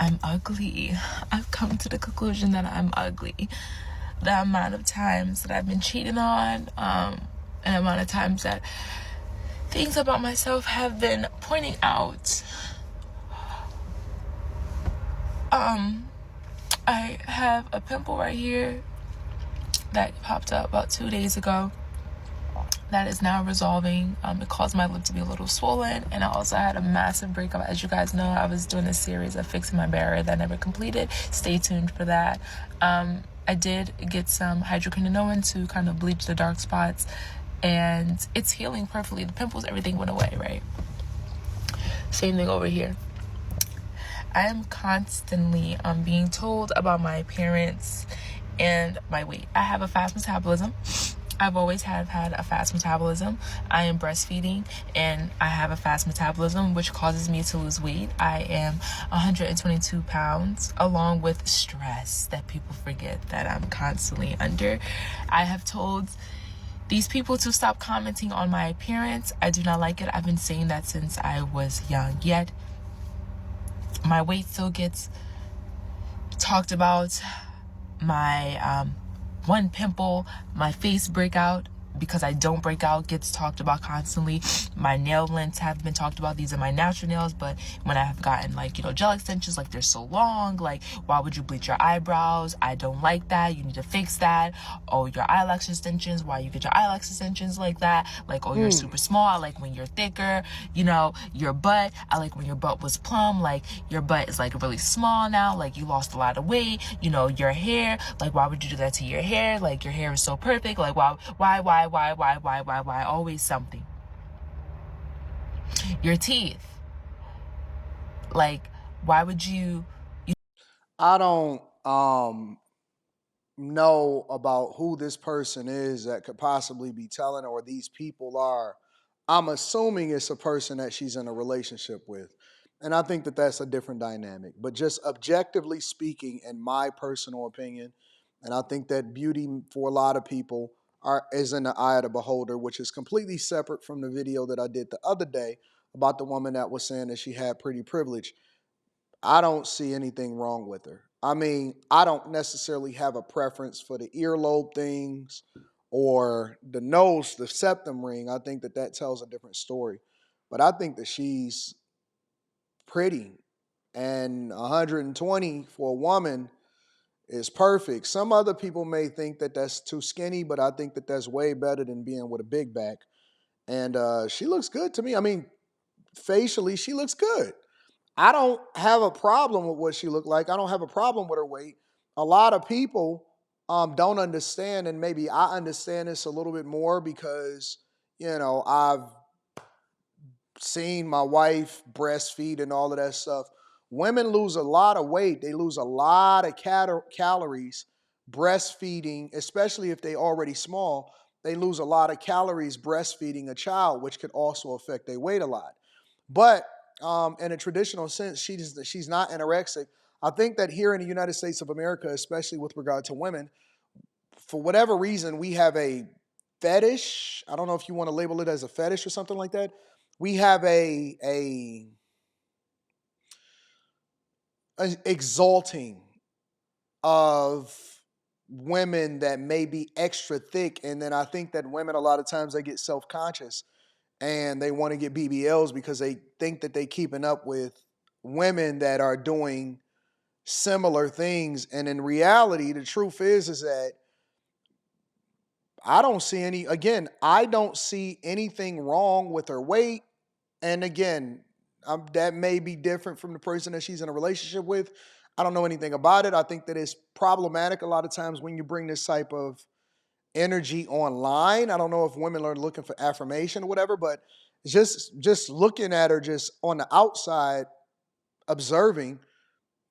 I'm ugly. I've come to the conclusion that I'm ugly. The amount of times that I've been cheated on, and the amount of times that things about myself have been pointing out. I have a pimple right here that popped up about 2 days ago that is now resolving. It caused my lip to be a little swollen, and I also had a massive breakup. As you guys know, I was doing a series of fixing my barrier that I never completed. Stay tuned for that. I did get some hydroquinone to kind of bleach the dark spots, and it's healing perfectly. The pimples, everything went away, right? Same thing over here. I am constantly being told about my appearance and my weight. I have a fast metabolism. I've always had a fast metabolism. I am breastfeeding and I have a fast metabolism, which causes me to lose weight. I am 122 pounds, along with stress that people forget that I'm constantly under. I have told these people to stop commenting on my appearance. I do not like it. I've been saying that since I was young. Yet my weight still gets talked about. My one pimple, my face breakout, because I don't break out, gets talked about constantly. My nail lengths have been talked about. These are my natural nails, but when I have gotten gel extensions, they're so long. Why would you bleach your eyebrows? I don't like that. You need to fix that. Oh, your eyelash extensions, why you get your eyelash extensions like that? Oh, you're super small. I like when you're thicker. Your butt, I like when your butt was plumb. Your butt is really small now. You lost a lot of weight. Your hair, why would you do that to your hair? Your hair is so perfect. Why? Always something. Your teeth. Why would you? I don't know about who this person is that could possibly be telling or these people are. I'm assuming it's a person that she's in a relationship with. And I think that that's a different dynamic. But just objectively speaking, in my personal opinion, and I think that beauty for a lot of people is in the eye of the beholder, which is completely separate from the video that I did the other day about the woman that was saying that she had pretty privilege. I don't see anything wrong with her. I mean, I don't necessarily have a preference for the earlobe things or the nose, the septum ring. I think that that tells a different story. But I think that she's pretty, and 120 for a woman is perfect. Some other people may think that that's too skinny, but I think that that's way better than being with a big back. And she looks good to me. I mean, facially, she looks good. I don't have a problem with what she looked like. I don't have a problem with her weight. A lot of people don't understand, and maybe I understand this a little bit more because I've seen my wife breastfeed and all of that stuff. Women lose a lot of weight. They lose a lot of calories breastfeeding, especially if they already small. They lose a lot of calories breastfeeding a child, which could also affect their weight a lot. But in a traditional sense, she's not anorexic. I think that here in the United States of America, especially with regard to women, for whatever reason, we have a fetish. I don't know if you want to label it as a fetish or something like that. We have a exalting of women that may be extra thick, and then I think that women a lot of times they get self conscious and they want to get BBLs because they think that they keeping up with women that are doing similar things. And in reality, the truth is that I don't see anything wrong with her weight. And again, that may be different from the person that she's in a relationship with. I don't know anything about it. I think that it's problematic a lot of times when you bring this type of energy online. I don't know if women are looking for affirmation or whatever, but just looking at her just on the outside, observing,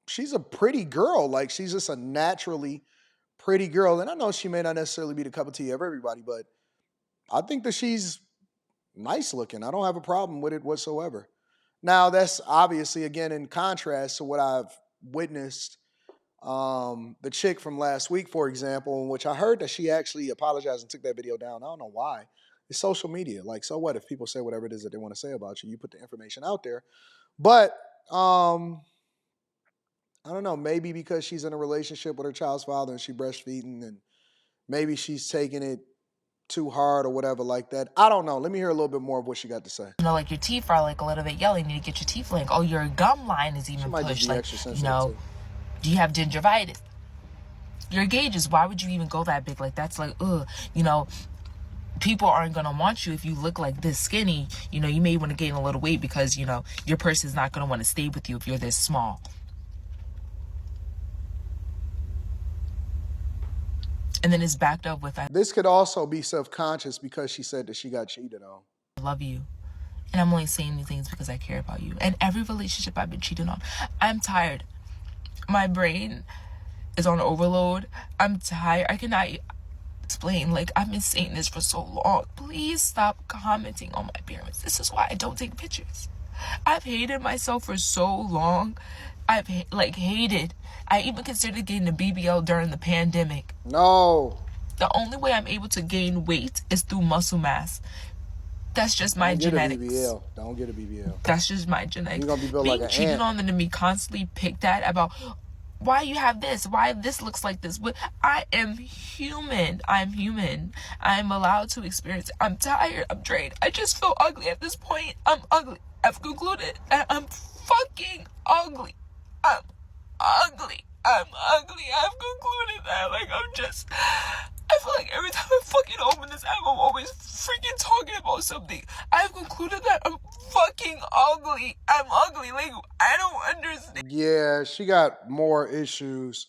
she's a pretty girl. She's just a naturally pretty girl. And I know she may not necessarily be the cup of tea of everybody, but I think that she's nice looking. I don't have a problem with it whatsoever. Now, that's obviously, again, in contrast to what I've witnessed. The chick from last week, for example, in which I heard that she actually apologized and took that video down. I don't know why. It's social media. So what if people say whatever it is that they want to say about you? You put the information out there. But I don't know, maybe because she's in a relationship with her child's father and she breastfeeding, and maybe she's taking it too hard or whatever like that. I don't know. Let me hear a little bit more of what she got to say. You know, like your teeth are like a little bit yellow. You need to get your teeth like, oh, your gum line is She even might just pushed. be Like, extra you sensitive know, too. do you have gingivitis? Your gauges, why would you even go that big? Like, that's like, ugh, you know, people aren't going to want you if you look like this skinny. You know, you may want to gain a little weight because, you know, your person's not going to want to stay with you if you're this small. And then it's backed up with, This could also be self-conscious because she said that she got cheated on. I love you. And I'm only saying these things because I care about you. And every relationship I've been cheated on, I'm tired. My brain is on overload. I'm tired. I cannot explain. Like, I've been saying this for so long. Please stop commenting on my appearance. This is why I don't take pictures. I've hated myself for so long. I've hated. I even considered getting a BBL during the pandemic. No. The only way I'm able to gain weight is through muscle mass. That's just my genetics. Don't get a BBL. That's just my genetics. You're gonna be built Being like an cheated ant. on and to me constantly picked at about why you have this, why this looks like this. But I am human. I'm human. I'm allowed to experience it. I'm tired. I'm drained. I just feel ugly at this point. I'm ugly. I've concluded that I'm fucking ugly. I'm ugly. I'm ugly. I've concluded that. Like, I feel like every time I fucking open this app, I'm always freaking talking about something. I've concluded that I'm fucking ugly. I'm ugly. Like, I don't understand. Yeah, she got more issues.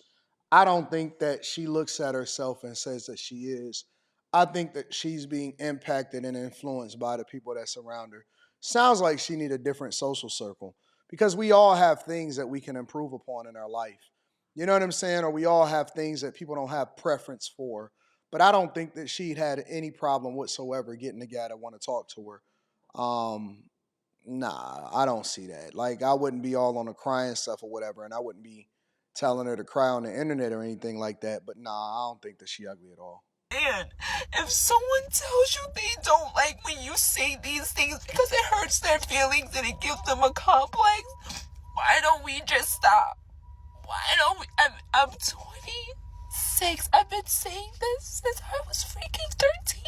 I don't think that she looks at herself and says that she is. I think that she's being impacted and influenced by the people that surround her. Sounds like she need a different social circle because we all have things that we can improve upon in our life. You know what I'm saying? Or we all have things that people don't have preference for. But I don't think that she'd had any problem whatsoever getting a guy that want to talk to her. Nah, I don't see that. Like, I wouldn't be all on the crying stuff or whatever, and I wouldn't be telling her to cry on the internet or anything like that. But nah, I don't think that she ugly at all. And if someone tells you they don't like when you say these things because it hurts their feelings and it gives them a complex, why don't we just stop? Why don't we? I'm 26. I've been saying this since I was freaking 13.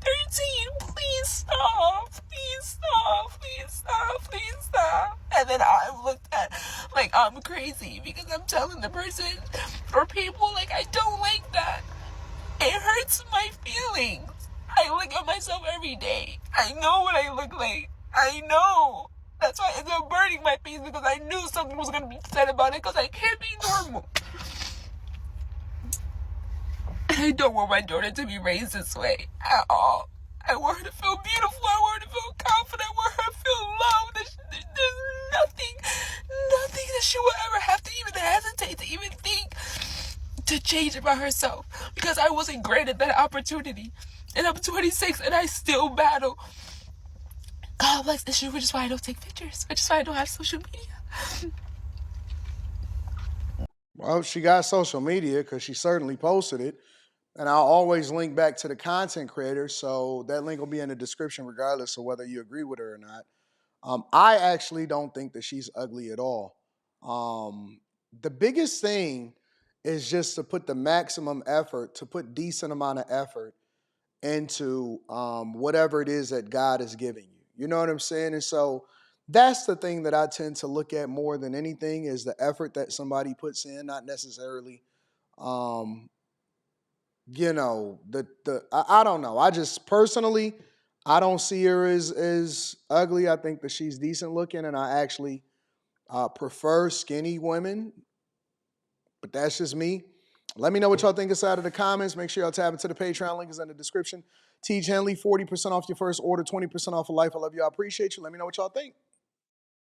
13. Please stop. Please stop. Please stop. Please stop. And then I'm looked at like I'm crazy because I'm telling the person or people like I don't like that. It hurts my feelings. I look at myself every day. I know what I look like. I know. That's why it's burning my face because I knew something was going to be said about it because I can't be normal. I don't want my daughter to be raised this way at all. I want her to feel beautiful. I want her to feel confident. I want her to feel loved. There's nothing that she will ever have to even hesitate to even think to change about herself because I wasn't granted that opportunity. And I'm 26 and I still battle complex issues, which is why I don't take pictures, which is why I don't have social media. Well, she got social media because she certainly posted it. And I'll always link back to the content creator. So that link will be in the description regardless of whether you agree with her or not. I actually don't think that she's ugly at all. The biggest thing is just to put the maximum effort, to put decent amount of effort into whatever it is that God is giving you. You know what I'm saying? And so that's the thing that I tend to look at more than anything is the effort that somebody puts in, not necessarily, um, I don't know. I just personally, I don't see her as ugly. I think that she's decent looking, and I actually prefer skinny women. But that's just me. Let me know what y'all think inside of the comments. Make sure y'all tap into the Patreon link is in the description. Teach Henley, 40% off your first order, 20% off for life. I love you. I appreciate you. Let me know what y'all think.